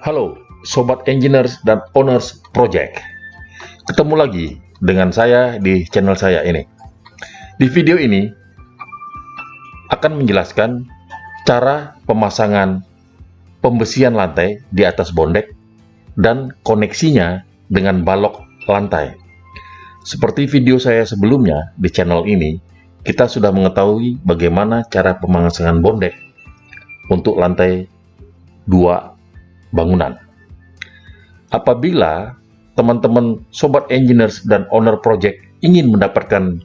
Halo, Sobat Engineers dan Owners Project. Ketemu lagi dengan saya di channel saya ini. Di video ini akan menjelaskan cara pemasangan pembesian lantai di atas bondek dan koneksinya dengan balok lantai. Seperti video saya sebelumnya di channel ini, kita sudah mengetahui bagaimana cara pemasangan bondek untuk lantai 2 bangunan. Apabila teman-teman Sobat Engineers dan Owner Project ingin mendapatkan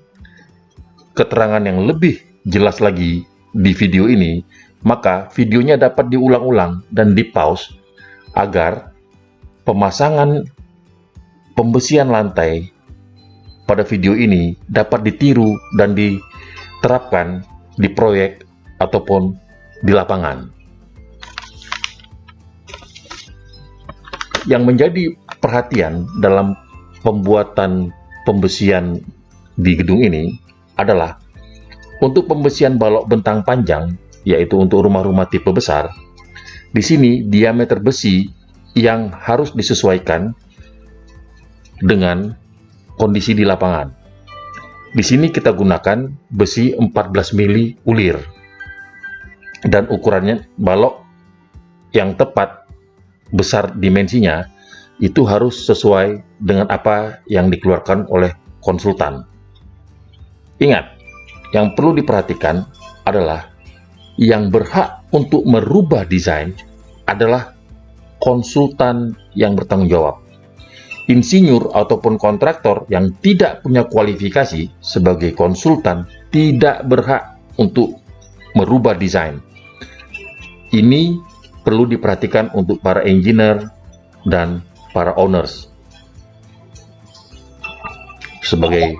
keterangan yang lebih jelas lagi di video ini, maka videonya dapat diulang-ulang dan di-pause agar pemasangan pembesian lantai pada video ini dapat ditiru dan diterapkan di proyek ataupun di lapangan. Yang menjadi perhatian dalam pembuatan pembesian di gedung ini adalah untuk pembesian balok bentang panjang, yaitu untuk rumah-rumah tipe besar. Di sini diameter besi yang harus disesuaikan dengan kondisi di lapangan. Di sini kita gunakan besi 14 mili ulir dan ukurannya balok yang tepat besar dimensinya itu harus sesuai dengan apa yang dikeluarkan oleh konsultan. Ingat, yang perlu diperhatikan adalah yang berhak untuk merubah desain adalah konsultan yang bertanggung jawab. Insinyur ataupun kontraktor yang tidak punya kualifikasi sebagai konsultan tidak berhak untuk merubah desain. Ini perlu diperhatikan untuk para engineer dan para owners sebagai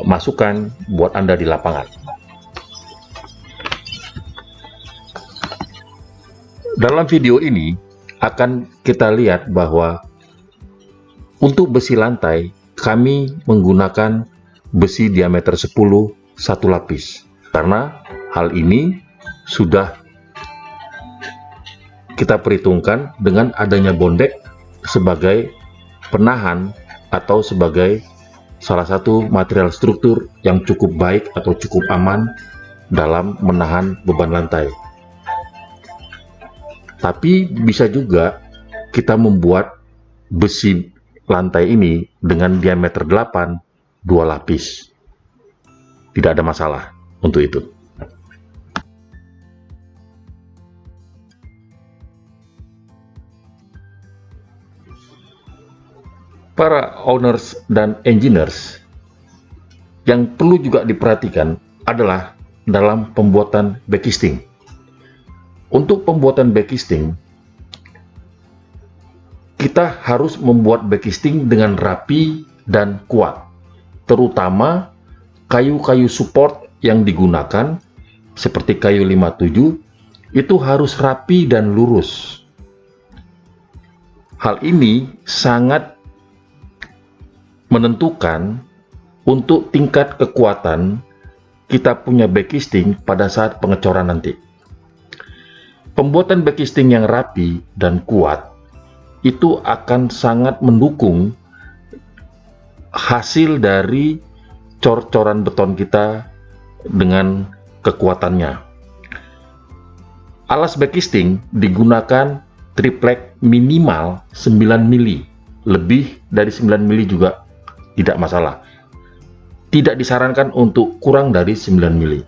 masukan buat Anda di lapangan. Dalam video ini akan kita lihat bahwa untuk besi lantai kami menggunakan besi diameter 10 satu lapis karena hal ini sudah kita perhitungkan dengan adanya bondek sebagai penahan atau sebagai salah satu material struktur yang cukup baik atau cukup aman dalam menahan beban lantai. Tapi bisa juga kita membuat besi lantai ini dengan diameter 8 2 lapis. Tidak ada masalah untuk itu. Para owners dan engineers yang perlu juga diperhatikan adalah dalam pembuatan backcasting. Untuk pembuatan backcasting, kita harus membuat backcasting dengan rapi dan kuat, terutama kayu-kayu support yang digunakan seperti kayu 57 itu harus rapi dan lurus. Hal ini sangat menentukan untuk tingkat kekuatan kita punya backcasting pada saat pengecoran nanti. Pembuatan backcasting yang rapi dan kuat itu akan sangat mendukung hasil dari cor-coran beton kita dengan kekuatannya. Alas backcasting digunakan triplek minimal 9 mili, lebih dari 9 mili juga tidak masalah. Tidak disarankan untuk kurang dari 9 mili.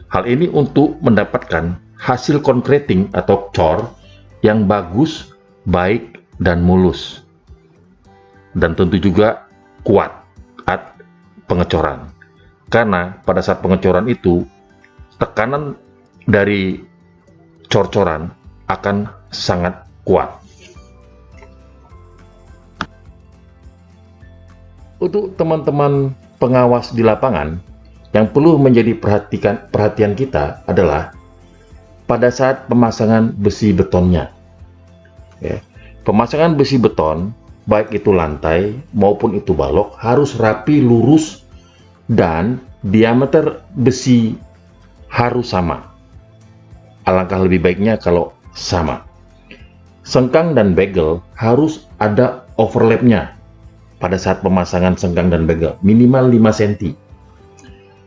Hal ini untuk mendapatkan hasil concreting atau cor yang bagus, baik, dan mulus. Dan tentu juga kuat saat pengecoran. Karena pada saat pengecoran itu, tekanan dari cor-coran akan sangat kuat. Untuk teman-teman pengawas di lapangan, yang perlu menjadi perhatian kita adalah pada saat pemasangan besi betonnya. Pemasangan besi beton, baik itu lantai maupun itu balok, harus rapi, lurus, dan diameter besi harus sama. Alangkah lebih baiknya kalau sama. sengkang dan bagel harus ada overlapnya pada saat pemasangan sengkang dan bagel, minimal 5 cm.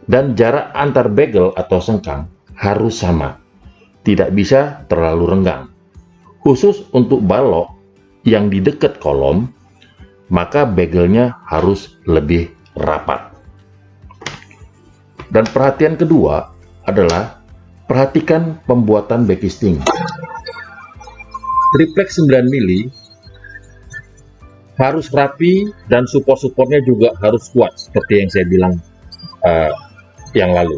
Dan jarak antar bagel atau sengkang harus sama, tidak bisa terlalu renggang. Khusus untuk balok yang di dekat kolom, maka bagelnya harus lebih rapat. Dan perhatian kedua adalah perhatikan pembuatan backcasting. Triplex 9 mili harus rapi dan support-supportnya juga harus kuat seperti yang saya bilang yang lalu.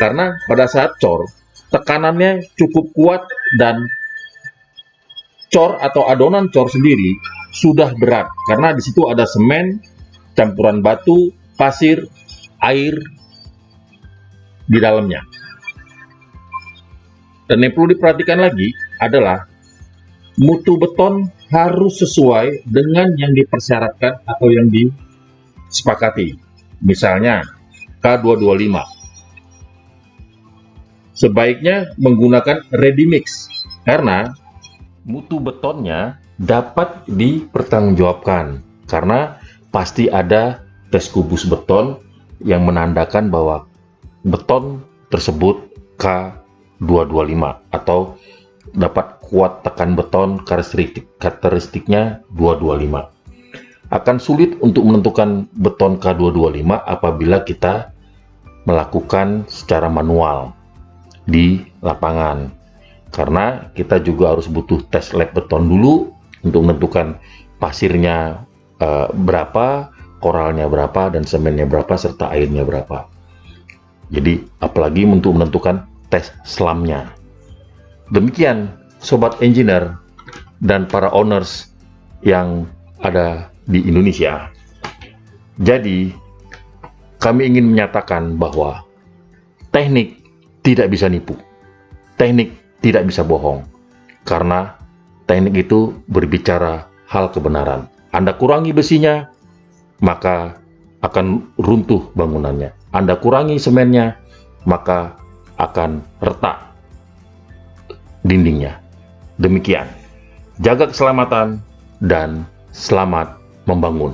Karena pada saat cor, tekanannya cukup kuat dan cor atau adonan cor sendiri sudah berat karena di situ ada semen, campuran batu, pasir, air di dalamnya. Dan yang perlu diperhatikan lagi adalah mutu beton harus sesuai dengan yang dipersyaratkan atau yang disepakati. Misalnya K225. Sebaiknya menggunakan ready mix karena mutu betonnya dapat dipertanggungjawabkan karena pasti ada tes kubus beton yang menandakan bahwa beton tersebut K225 atau dapat kuat tekan beton karakteristiknya 225. Akan sulit untuk menentukan beton K225 apabila kita melakukan secara manual di lapangan. Karena kita juga harus butuh tes lab beton dulu untuk menentukan pasirnya berapa, koralnya berapa, dan semennya berapa, serta airnya berapa. Jadi apalagi untuk menentukan tes selamnya. Demikian Sobat Engineer dan para owners yang ada di Indonesia. Jadi kami ingin menyatakan bahwa teknik tidak bisa nipu. Teknik tidak bisa bohong. Karena teknik itu berbicara hal kebenaran. Anda kurangi besinya, maka akan runtuh bangunannya. Anda kurangi semennya, maka akan retak dindingnya. Demikian. Jaga keselamatan dan selamat membangun.